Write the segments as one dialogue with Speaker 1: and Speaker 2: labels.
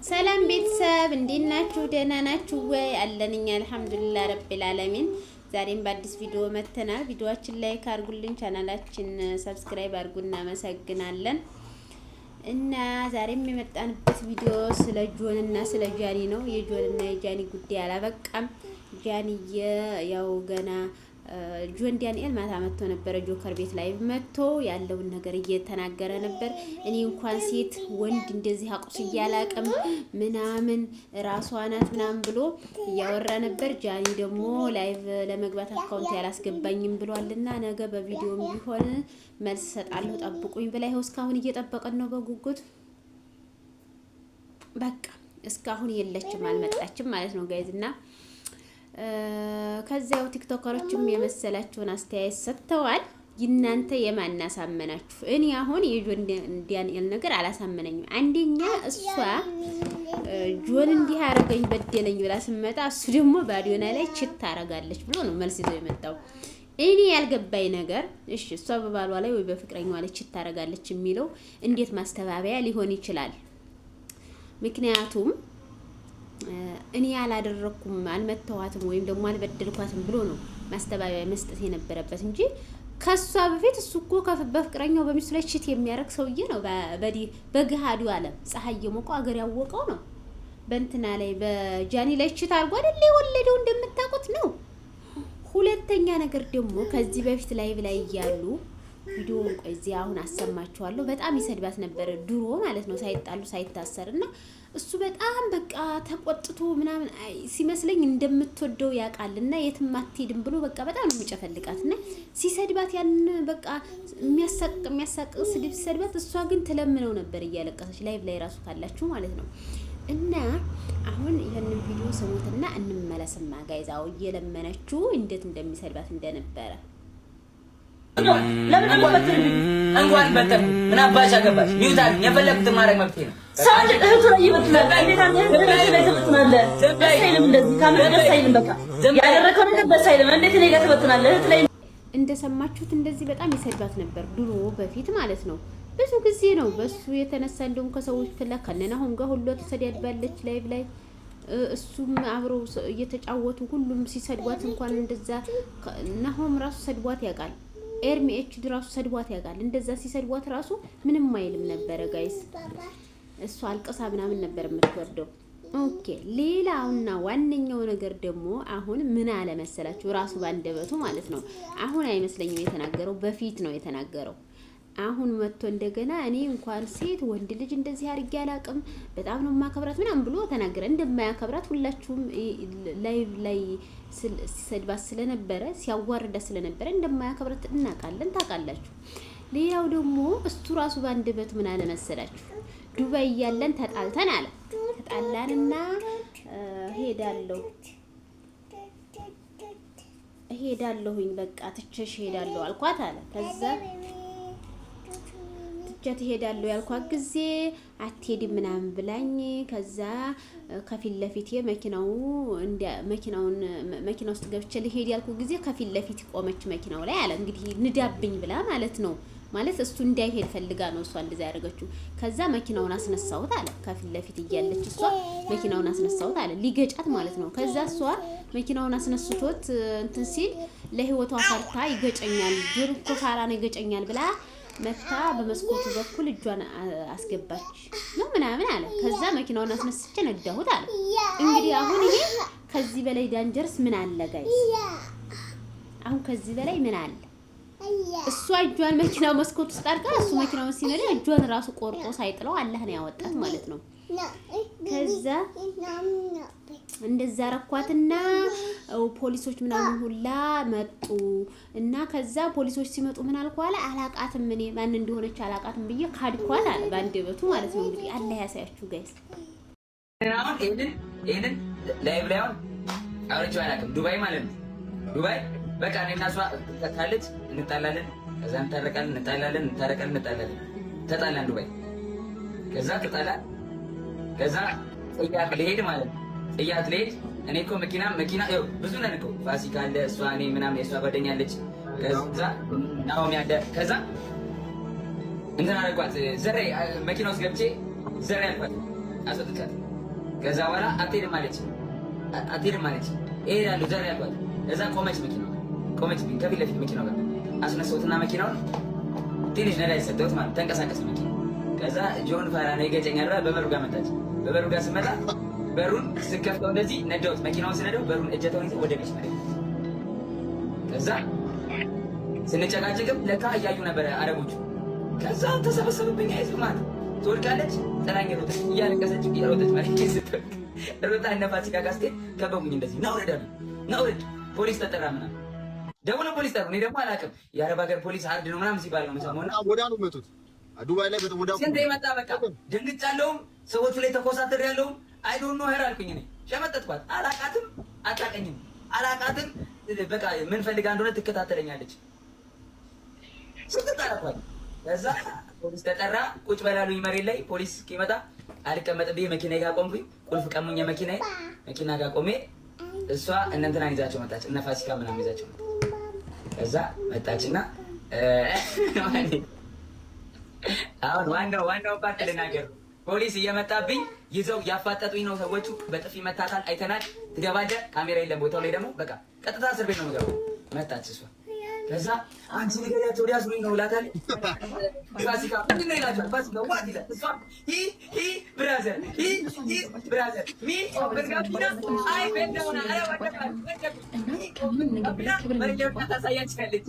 Speaker 1: ሰላም ቤተሰብ እንዴት ናችሁ? ደህና ናችሁ ወይ? አለንኛ አልሐምዱሊላህ ረቢል ዓለሚን። ዛሬም በአዲስ ቪዲዮ መተናል። ቪዲዮአችን ላይክ አድርጉልን፣ ቻናላችን ሰብስክራይብ አድርጉና እናመሰግናለን። እና ዛሬም የመጣንበት ቪዲዮ ስለ ጆን እና ስለ ጃኒ ነው። የጆን እና የጃኒ ጉዳይ አላበቃም። ጃኒዬ ያው ገና ጆን ዳንኤል ማታ መጥቶ ነበር፣ ጆከር ቤት ላይ መጥቶ ያለውን ነገር እየተናገረ ነበር። እኔ እንኳን ሴት ወንድ እንደዚህ አቁስ እያላቀም ምናምን ራሷ ናት ምናምን ብሎ እያወራ ነበር። ጃኒ ደግሞ ላይቭ ለመግባት አካውንት ያላስገባኝም ብሏልና ነገ በቪዲዮም ቢሆን መልስ ሰጣለሁ ጠብቁኝ ብላ ይኸው እስካሁን እየጠበቀን ነው በጉጉት። በቃ እስካሁን የለችም አልመጣችም ማለት ነው ጋይዝና ከዚያው ቲክቶከሮችም የመሰላችሁን አስተያየት ሰጥተዋል። እናንተ የማን አሳመናችሁ? እኔ አሁን የጆን ዳንኤል ነገር አላሳመነኝም። አንደኛ እሷ ጆን እንዲህ አረገኝ በደለኝ ብላ ስመጣ እሱ ደግሞ ባዲዮና ላይ ችት ታረጋለች ብሎ ነው መልስ ይዞ የመጣው። እኔ ያልገባኝ ነገር እሺ እሷ በባሏ ላይ ወይ በፍቅረኛዋ ላይ ችት ታረጋለች የሚለው እንዴት ማስተባበያ ሊሆን ይችላል? ምክንያቱም እኔ ያላደረኩም አልመተዋትም ወይም ደግሞ አልበደልኳትም ብሎ ነው ማስተባበያ መስጠት የነበረበት እንጂ ከሷ በፊት እሱ እኮ በፍቅረኛው በሚስቱ ላይ ችት የሚያረግ ሰውዬ ነው። በገሃዱ ዓለም ፀሐይ የሞቀው አገር ያወቀው ነው። በእንትና ላይ በጃኒ ላይ ችት አድርጎ አይደል የወለደው እንደምታውቁት ነው። ሁለተኛ ነገር ደግሞ ከዚህ በፊት ላይ እያሉ ቪዲዮውን ቆይ እዚህ አሁን አሰማችኋለሁ። በጣም ይሰድባት ነበር ድሮ ማለት ነው ሳይጣሉ ሳይታሰርና እሱ በጣም በቃ ተቆጥቶ ምናምን ሲመስለኝ እንደምትወደው ያውቃልና የትም አትሄድም ብሎ በቃ በጣም ነው የሚጨፈልቃትና ሲሰድባት ያን በቃ የሚያሳቅ ስድብ ሲሰድባት እሷ ግን ትለምነው ነበር እያለቀሰች ላይቭ ላይ ራሱ ካላችሁ ማለት ነው። እና አሁን ይሄንን ቪዲዮ ሰሙትና እንመለስማ ጋይዛው እየለመነችው እንዴት እንደሚሰድባት እንደነበረ
Speaker 2: ለምን እንኳን በተም ምን አባሽ አገባሽ ይውታል የፈለኩትን ማድረግ መብቴ ነው። ሳል እህቱ ላይ ይወጣል እንዴት አንተ ተበትናለህ? ሳይልም እንደዚህ ካመደ ሳይልም በቃ ያደረከው ነገር በሳይልም እንዴት እኔ ጋር ተበትናለህ? እህት ላይ
Speaker 1: እንደሰማችሁት እንደዚህ በጣም ይሰድባት ነበር ድሮ በፊት ማለት ነው። ብዙ ጊዜ ነው በሱ የተነሳ እንደውም ከሰዎች ከለከነና አሁን ጋር ሁሉ ተሰዳድባለች ላይቭ ላይ እሱም አብረው እየተጫወቱ ሁሉም ሲሰድቧት እንኳን እንደዛ ናሆም ራሱ ሰድቧት ያውቃል። ኤርሚ ኤች ድራሱ ሰድቧት ያውቃል። እንደዛ ሲሰድቧት ራሱ ምንም አይልም ነበረ ጋይስ። እሷ አልቀሳ ምናምን ነበር የምትወርደው። ኦኬ ሌላውና ዋነኛው ነገር ደግሞ አሁን ምን አለ መሰላችሁ ራሱ ባንደበቱ ማለት ነው። አሁን አይመስለኝም የተናገረው በፊት ነው የተናገረው። አሁን መጥቶ እንደገና እኔ እንኳን ሴት ወንድ ልጅ እንደዚህ አድርጌ አላቅም በጣም ነው ማከብራት ምናምን ብሎ ተናገረ። እንደማያከብራት ሁላችሁም ላይቭ ላይ ሲሰድባት ስለነበረ ሲያዋርዳ ስለነበረ እንደማያከብራት እናውቃለን፣ ታውቃላችሁ። ሌላው ደግሞ እሱ ራሱ ባንደበቱ ምን አለ መሰላችሁ ዱባይ እያለን ተጣልተን አለ ተጣላንና ሄዳለሁኝ በቃ ትቼሽ ሄዳለሁ አልኳት አለ። ከዛ ጀት ሄዳለሁ ያልኳት ጊዜ አትሄድም ምናምን ብላኝ ከዛ ከፊት ለፊት መኪና ውስጥ ገብቼ ልሄድ ያልኩ ጊዜ ከፊት ለፊት ቆመች መኪናው ላይ አለ። እንግዲህ ንዳብኝ ብላ ማለት ነው። ማለት እሱ እንዳይሄድ ፈልጋ ነው እሷ እንደዛ ያደረገችው። ከዛ መኪናውን አስነሳውት አለ። ከፊት ለፊት እያለች እሷ መኪናውን አስነሳውት አለ ሊገጫት ማለት ነው። ከዛ እሷ መኪናውን አስነስቶት እንትን ሲል ለህይወቷ ፈርታ ይገጨኛል ድርኮ ካራ ነው ይገጨኛል ብላ መታ በመስኮቱ በኩል እጇን አስገባች ነው ምናምን አለ። ከዛ መኪናውን አስነስቼ ነዳሁት አለ። እንግዲህ አሁን ይሄ ከዚህ በላይ ዳንጀርስ ምን አለ ጋይስ? አሁን ከዚህ በላይ ምን አለ? እሷ እጇን መኪናው መስኮቱ ውስጥ አድርጋ እሱ መኪናውን ሲነዳ እጇን ራሱ ቆርጦ ሳይጥለው አላህ ነው ያወጣት ማለት ነው። ከዛ እንደዛ ረኳትና ፖሊሶች ምናምን ሁላ መጡ እና ከዛ ፖሊሶች ሲመጡ ምን አልኳለ አላቃትም እኔ ማን እንደሆነች አላቃትም ብዬ ካድኳት አለ ባንደበቱ ማለት ነው። እንግዲህ አላህ ያሳያችሁ ጋይስ።
Speaker 2: ይሄንን ላይቭ ላይ አውርቼ አላውቅም። ዱባይ ማለት ነው ዱባይ በቃ እኔና እሷ ተጣላች እንጣላለን፣ ከዛ እንታረቃለን፣ እንጣላለን፣ እንታረቃለን፣ እንጣላለን። ተጣላን ዱባይ። ከዛ ተጣላን። ከዛ ጥያት ልሄድ ማለት ነው ጥያት ልሄድ እኔ እኮ መኪና ይኸው ብዙ ነን እኮ ፋሲካ አለ እሷ እኔ ምናምን የእሷ ጓደኛ አለች። ከዛ ናሆም ያለ ከዛ እንትን አደረኳት ዘሬ መኪና ውስጥ ገብቼ ዘሬ አልኳት አስወጥቻት ከዛ በኋላ አትሄድም አለች። እሄዳለሁ ዛሬ አልኳት። እዛ ቆመች መኪናው ቆመች። ከፊት ለፊት መኪናው ጋር አስነሳሁትና መኪናውን ትንሽ ነዳጅ ሰጠሁት ማለት ተንቀሳቀሰ መኪናው። ከዛ ጆን ፋራ ነው ይገጨኛል ብላ በበሩ ጋር መጣች። በበሩ ጋር ስመጣ በሩን ስከፍተው እንደዚህ ነዳሁት። መኪናውን ስነዳው በሩን እጀታውን ይዘው ወደ ቤት መሬት። ከዛ ስንጨቃጨቅም ለካ እያዩ ነበረ አረቦቹ። ከዛ ተሰበሰቡብኝ። አይዞህ ማለት ትወድቃለች፣ ጥላኝ ሮጠች፣ እያለቀሰች እየሮጠች ማለት ስትል ሮጣ እነ ፋሲካ ጋር ስትሄድ ከበቡኝ። እንደዚህ ና ውረድ አሉ። ና ውረድ ፖሊስ ተጠራ ምናምን ደውሎ ፖሊስ ጠሩ። እኔ ደግሞ አላውቅም የአረብ ሀገር ፖሊስ አርድ ነው ምናምን ሲባል ነው የምሰማው። እና
Speaker 3: ወዲያውኑ መቱት። ዱባይ ላይ ወዲያውኑ
Speaker 2: ስንት መጣ። በቃ ደንግጫለሁም ሰዎቹ ላይ ተኮሳትሬያለሁም። አይ ዶንት ኖ ሄር አልኩኝ። እኔ ሸመጠጥኳት። አላውቃትም፣ አታውቀኝም፣ አላውቃትም። በቃ ምን ፈልጋ እንደሆነ ትከታተለኛለች። ስትጣላኳት ከዛ ፖሊስ ተጠራ። ቁጭ በላሉኝ መሬት ላይ። ፖሊስ እስኪመጣ አልቀመጥም ብዬ መኪናዬ ጋር ቆምኩኝ። ቁልፍ ቀሙኝ። መኪና ጋር ቆሜ እሷ እነ እንትናን ይዛቸው መጣች። እነ ፋሲካ ምናምን ይዛቸው መጣች። ከዛ መጣችና አሁን ዋናው ፓርት ልናገር። ፖሊስ እየመጣብኝ ይዘው ያፋጠጡኝ ነው ሰዎቹ። በጥፊ መታታል አይተናል። ትገባለህ፣ ካሜራ የለም ቦታው ላይ ደግሞ በቃ ቀጥታ እስር ቤት ነው የምገባው። መጣች እሷ። ከዛ አንቺ ንገሪያቸው ሊያስሩኝ ነው እላታለሁ። ፋሲካ ምንድን ነው ይላቸዋል። ፋሲካ ዋት ይላል። እሷ ብራዘር ሚ ኦፕን ጋቢና አይ በእንደሆነ ታሳያችኋለች።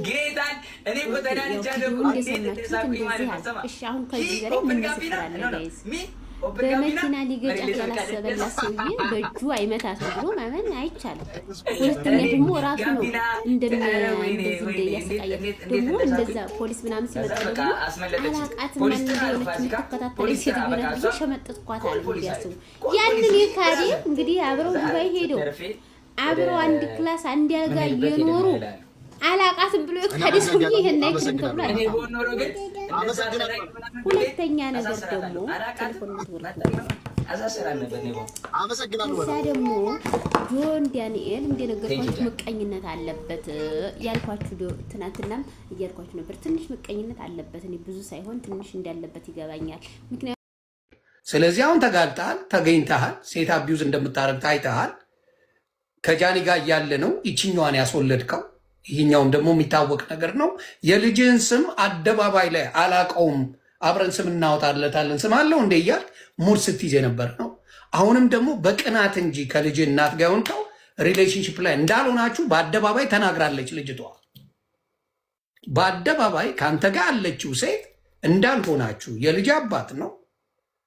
Speaker 2: ጌታን እኔ እኮ ተዳንቻለሁ።
Speaker 1: በመኪና ሊገጫት ያላሰበላት ሰውዬ በእጁ አይመታትም ብሎ ማመን አይቻልም። ሁለተኛ ደግሞ ራሱ ነው እንደዚህ እያሰቃያት ደግሞ እንደዛ ፖሊስ ምናምን ሲመጣ ደግሞ አላቃትም የምትከታተለኝ ሴት ሆነ ሸመጥጥኳት አለ። እንዲያስቡ ያንን የካዲ እንግዲህ አብረው ዱባይ ሄደው አብረው አንድ ክላስ አንድ ያልጋ እየኖሩ አላቃትም ብሎ የካዲ ሰውዬ ይሄን አይችልም ተብሏል። ሁለተኛ ነገር ደግሞ ቴሌፎን እዛ ደግሞ ጆን ዳንኤል እንደነገርኳችሁ ምቀኝነት አለበት ያልኳችሁ ትናንትናም እያልኳችሁ ነበር። ትንሽ ምቀኝነት አለበት። እኔ ብዙ ሳይሆን ትንሽ እንዳለበት ይገባኛል። ምክንያቱም
Speaker 4: ስለዚህ አሁን ተጋልጠሃል፣ ተገኝተሃል፣ ሴት አቢዩዝ እንደምታረግ ታይተሃል። ከጃኒ ጋር እያለ ነው ይችኛዋን ያስወለድከው። ይህኛውም ደግሞ የሚታወቅ ነገር ነው። የልጅህን ስም አደባባይ ላይ አላቀውም፣ አብረን ስም እናወጣለታለን፣ ስም አለው እንደ እያልክ ሙድ ስትይዝ የነበር ነው። አሁንም ደግሞ በቅናት እንጂ ከልጅህ እናት ጋር ሆንከው ሪሌሽንሽፕ ላይ እንዳልሆናችሁ በአደባባይ ተናግራለች ልጅቷ። በአደባባይ ከአንተ ጋር ያለችው ሴት እንዳልሆናችሁ የልጅ አባት ነው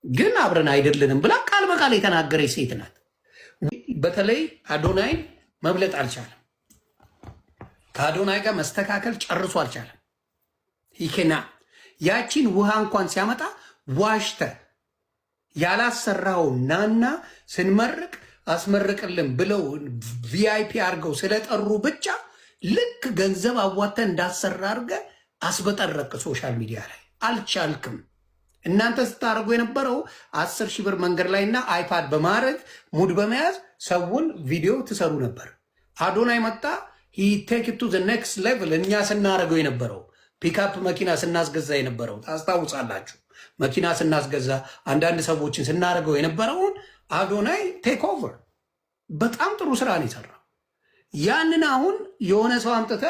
Speaker 4: ግን አብረን አይደለንም ብላ ቃል በቃል የተናገረች ሴት ናት። በተለይ አዶናይን መብለጥ አልቻለም። ከአዶናይ ጋር መስተካከል ጨርሶ አልቻለም። ይኬና ያቺን ውሃ እንኳን ሲያመጣ ዋሽተ ያላሰራው ናና ስንመርቅ አስመርቅልን ብለው ቪአይፒ አድርገው ስለጠሩ ብቻ ልክ ገንዘብ አዋተ እንዳሰራ አድርገ አስበጠረቅ ሶሻል ሚዲያ ላይ አልቻልክም። እናንተ ስታደርጉ የነበረው 10 ሺህ ብር መንገድ ላይና አይፓድ በማድረግ ሙድ በመያዝ ሰውን ቪዲዮ ትሰሩ ነበር። አዶናይ መጣ ቴክ ቱ ዘ ኔክስት ሌቭል። እኛ ስናደርገው የነበረው ፒክአፕ መኪና ስናስገዛ የነበረው ታስታውሳላችሁ። መኪና ስናስገዛ አንዳንድ ሰዎችን ስናደርገው የነበረውን አዶናይ ቴክ ኦቨር በጣም ጥሩ ስራ ነው የሰራው። ያንን አሁን የሆነ ሰው አምጥተ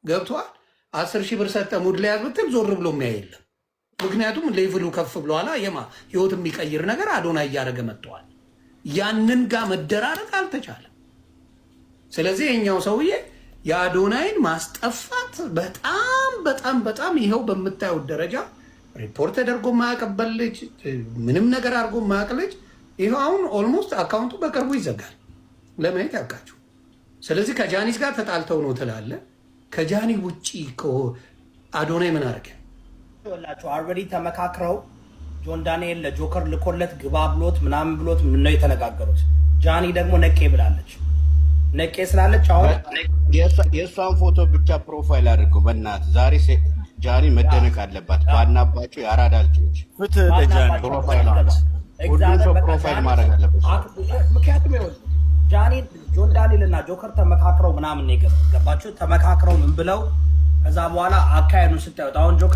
Speaker 4: ገብቷል 10 ሺህ ብር ሰጠ ሙድ ላይ ያዝብትል ዞር ብሎ የሚያይ የለም። ምክንያቱም ሌቭሉ ከፍ ብለዋላ። ህይወት የሚቀይር ነገር አዶናይ እያደረገ መጥተዋል። ያንን ጋር መደራረግ አልተቻለም። ስለዚህ የኛው ሰውዬ የአዶናይን ማስጠፋት በጣም በጣም በጣም ይኸው በምታዩት ደረጃ ሪፖርት ተደርጎ ማያቀበል ልጅ፣ ምንም ነገር አድርጎ ማያቅ ልጅ ይኸው አሁን ኦልሞስት አካውንቱ በቅርቡ ይዘጋል። ለማየት ያብቃችሁ። ስለዚህ ከጃኒስ ጋር ተጣልተው ነው ትላለ። ከጃኒ ውጪ አዶናይ ምን አደረገ?
Speaker 5: አልሬዲ ተመካክረው ጆን ዳንኤል ለጆከር ልኮለት ግባ ብሎት ምናምን ብሎት ነው የተነጋገሩት። ጃኒ ደግሞ ነቄ ብላለች። ነቄ ስላለች አሁን
Speaker 3: የእሷን ፎቶ ብቻ ፕሮፋይል አድርገው በእናትህ ዛሬ ጃኒ መደነቅ አለባት። ባናባቸው የአራዳ ልጆች
Speaker 5: ፍትህ ለጃኒ ፕሮፋይል
Speaker 3: ማድረግ አለበት።
Speaker 5: ምክንያቱም ይኸውልህ ጃኒ ጆን ዳንኤል እና ጆከር ተመካክረው ምናምን ነው የገባቸው። ተመካክረው ምን ብለው ከዛ በኋላ አካሄዱን ስታዩት አሁን ጆከር